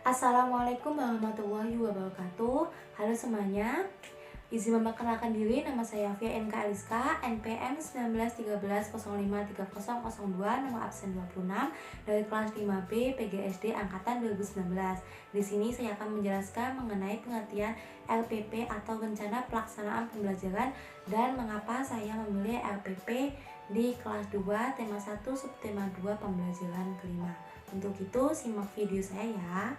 Assalamualaikum warahmatullahi wabarakatuh. Halo semuanya. Izin memperkenalkan diri, nama saya Fia NK Eliska, NPM 1913053002, nomor absen 26 dari kelas 5B PGSD angkatan 2019. Di sini saya akan menjelaskan mengenai pengertian LPP atau rencana pelaksanaan pembelajaran dan mengapa saya memilih LPP di kelas 2 tema 1 subtema 2 pembelajaran kelima. Untuk itu simak video saya ya.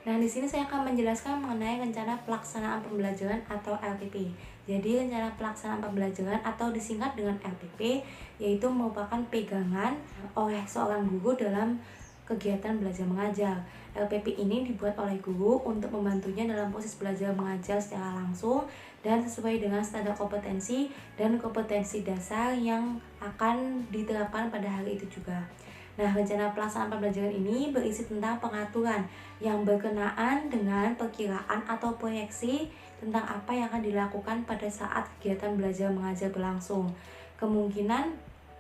Nah, di sini saya akan menjelaskan mengenai rencana pelaksanaan pembelajaran atau LPP. Jadi, rencana pelaksanaan pembelajaran atau disingkat dengan LPP yaitu merupakan pegangan oleh seorang guru dalam kegiatan belajar mengajar. LPP ini dibuat oleh guru untuk membantunya dalam proses belajar mengajar secara langsung dan sesuai dengan standar kompetensi dan kompetensi dasar yang akan diterapkan pada hari itu juga. Nah, rencana pelaksanaan pembelajaran ini berisi tentang pengaturan yang berkenaan dengan perkiraan atau proyeksi tentang apa yang akan dilakukan pada saat kegiatan belajar mengajar berlangsung. Kemungkinan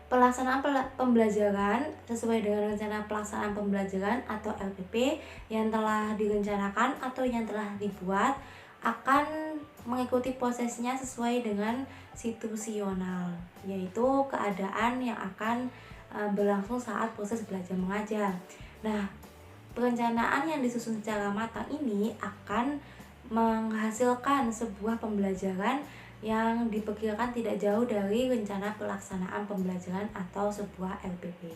pelaksanaan pembelajaran sesuai dengan rencana pelaksanaan pembelajaran atau LPP yang telah direncanakan atau yang telah dibuat akan mengikuti prosesnya sesuai dengan situasional, yaitu keadaan yang akan berlangsung saat proses belajar mengajar. Nah, perencanaan yang disusun secara matang ini akan menghasilkan sebuah pembelajaran yang diperkirakan tidak jauh dari rencana pelaksanaan pembelajaran atau sebuah LPP.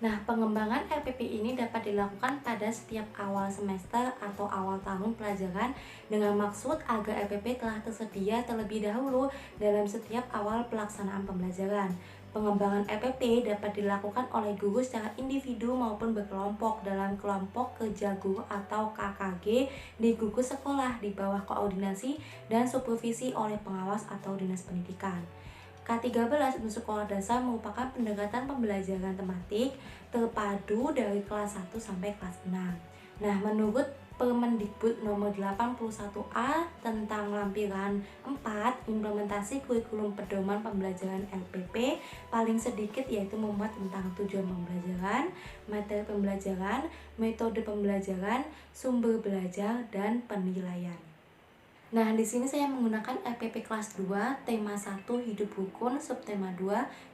Nah, pengembangan LPP ini dapat dilakukan pada setiap awal semester atau awal tahun pelajaran dengan maksud agar LPP telah tersedia terlebih dahulu dalam setiap awal pelaksanaan pembelajaran. Pengembangan LPP dapat dilakukan oleh guru secara individu maupun berkelompok dalam kelompok kerja guru atau KKG di gugus sekolah di bawah koordinasi dan supervisi oleh pengawas atau dinas pendidikan. K13 untuk sekolah dasar merupakan pendekatan pembelajaran tematik terpadu dari kelas 1 sampai kelas 6. Nah, menurut Permendikbud nomor 81A tentang lampiran 4 implementasi kurikulum pedoman pembelajaran LPP paling sedikit yaitu memuat tentang tujuan pembelajaran, materi pembelajaran, metode pembelajaran, sumber belajar, dan penilaian. Nah, di sini saya menggunakan LPP kelas 2, tema 1 hidup rukun, subtema 2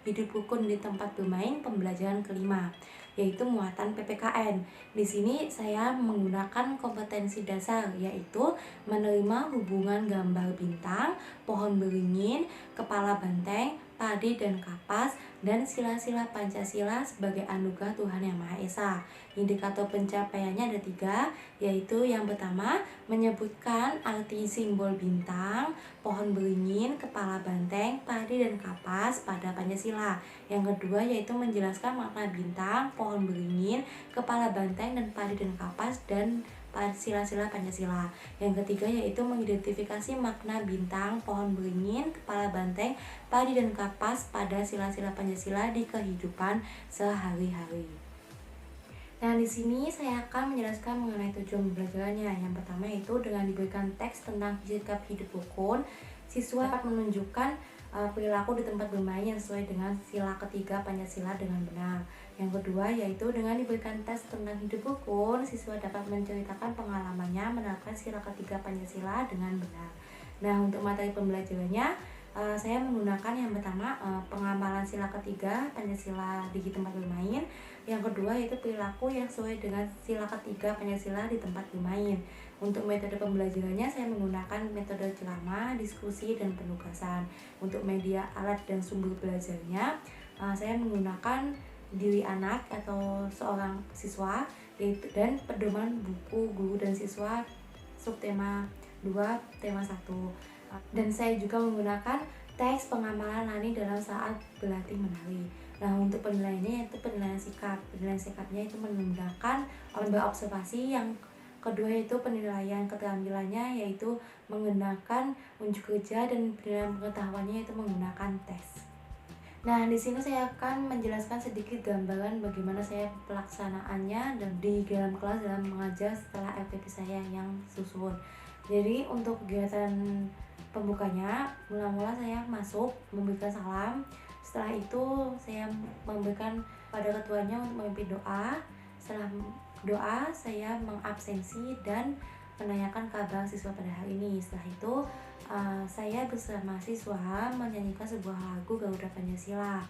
hidup rukun di tempat bermain, pembelajaran kelima, yaitu muatan PPKN. Di sini saya menggunakan kompetensi dasar, yaitu menerima hubungan gambar bintang, pohon beringin, kepala banteng, padi dan kapas, dan sila-sila Pancasila sebagai anugerah Tuhan Yang Maha Esa. Indikator pencapaiannya ada 3, yaitu yang pertama menyebutkan arti simbol bintang, pohon beringin, kepala banteng, padi dan kapas pada Pancasila. Yang kedua yaitu menjelaskan makna bintang, pohon beringin, kepala banteng dan padi dan kapas dan sila-sila Pancasila. Yang ketiga yaitu mengidentifikasi makna bintang, pohon beringin, kepala banteng, padi dan kapas pada sila-sila Pancasila di kehidupan sehari-hari. Nah, di sini saya akan menjelaskan mengenai tujuan pembelajarannya. Yang pertama yaitu dengan diberikan teks tentang sikap hidup rukun, siswa dapat menunjukkan perilaku di tempat bermain yang sesuai dengan sila ketiga Pancasila dengan benar. Yang kedua yaitu dengan diberikan tes tentang hidup rukun, siswa dapat menceritakan pengalamannya menerapkan sila ketiga Pancasila dengan benar. Nah, untuk materi pembelajarannya saya menggunakan yang pertama pengamalan sila ketiga Pancasila di tempat bermain. Yang kedua yaitu perilaku yang sesuai dengan sila ketiga Pancasila di tempat bermain. Untuk metode pembelajarannya saya menggunakan metode ceramah, diskusi, dan penugasan. Untuk media, alat, dan sumber belajarnya saya menggunakan diri anak atau seorang siswa yaitu dan pedoman buku guru dan siswa subtema 2 tema 1. Dan saya juga menggunakan teks pengamalan Lani dalam saat berlatih menari. Nah, untuk penilaiannya yaitu penilaian sikap. Penilaian sikapnya itu menggunakan observasi. Yang kedua yaitu penilaian keterampilannya yaitu menggunakan unjuk kerja, dan penilaian pengetahuannya yaitu menggunakan tes. Nah, di sini saya akan menjelaskan sedikit gambaran bagaimana saya pelaksanaannya dan di dalam kelas dalam mengajar setelah LPP saya yang susun. Jadi untuk kegiatan pembukanya, mula-mula saya masuk memberikan salam. Setelah itu saya memberikan pada ketuanya untuk memimpin doa. Setelah doa, saya mengabsensi dan menanyakan kabar siswa pada hari ini. Setelah itu, saya bersama siswa menyanyikan sebuah lagu Garuda Pancasila.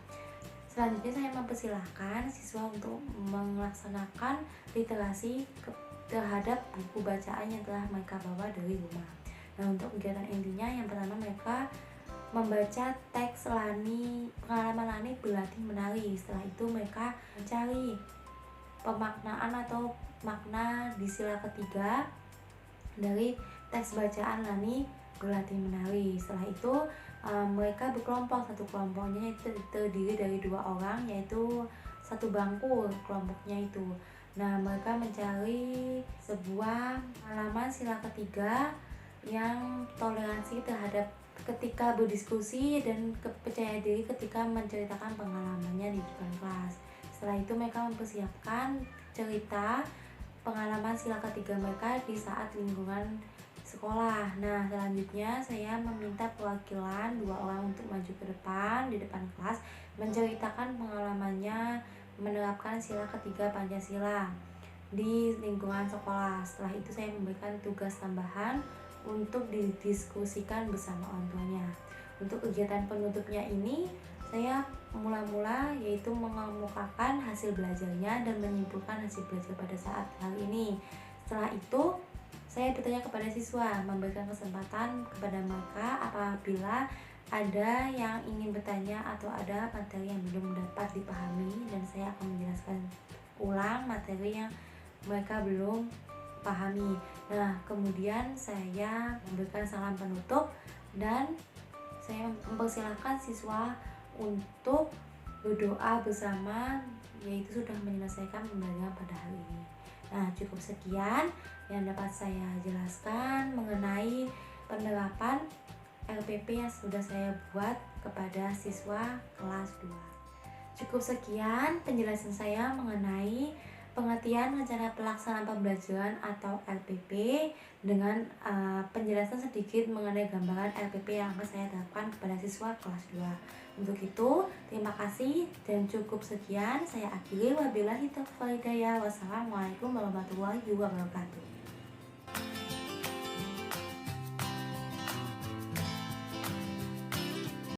Selanjutnya saya mempersilahkan siswa untuk melaksanakan literasi terhadap buku bacaan yang telah mereka bawa dari rumah. Nah, untuk kegiatan intinya yang pertama mereka membaca teks pengalaman Lani berlatih menari. Setelah itu mereka mencari pemaknaan atau makna di sila ketiga dari teks bacaan Lani berlatih menari. Setelah itu mereka berkelompok, satu kelompoknya itu terdiri dari 2 orang, yaitu satu bangku kelompoknya itu. Nah, mereka mencari sebuah halaman sila ketiga yang toleransi terhadap ketika berdiskusi dan percaya diri ketika menceritakan pengalamannya di depan kelas. Setelah itu mereka mempersiapkan cerita pengalaman sila ketiga mereka di saat lingkungan sekolah. Nah, selanjutnya saya meminta perwakilan 2 orang untuk maju ke depan di depan kelas menceritakan pengalamannya menerapkan sila ketiga Pancasila di lingkungan sekolah. Setelah itu saya memberikan tugas tambahan untuk didiskusikan bersama orang tuanya. Untuk kegiatan penutupnya ini, saya mula-mula yaitu mengemukakan hasil belajarnya dan menyimpulkan hasil belajar pada saat hari ini. Setelah itu, saya bertanya kepada siswa, memberikan kesempatan kepada mereka apabila ada yang ingin bertanya atau ada materi yang belum dapat dipahami, dan saya akan menjelaskan ulang materi yang mereka belum pahami. Nah, kemudian saya memberikan salam penutup dan saya mempersilahkan siswa untuk berdoa bersama, yaitu sudah menyelesaikan pembelajaran pada hari ini. Nah, cukup sekian yang dapat saya jelaskan mengenai penerapan LPP yang sudah saya buat kepada siswa kelas 2. Cukup sekian penjelasan saya mengenai pengertian rencana pelaksanaan pembelajaran atau LPP dengan penjelasan sedikit mengenai gambaran LPP yang akan saya terapkan kepada siswa kelas 2. Untuk itu, terima kasih dan cukup sekian saya akhiri. Wabillahi taufiq wal hidayah. Wassalamualaikum warahmatullahi wabarakatuh.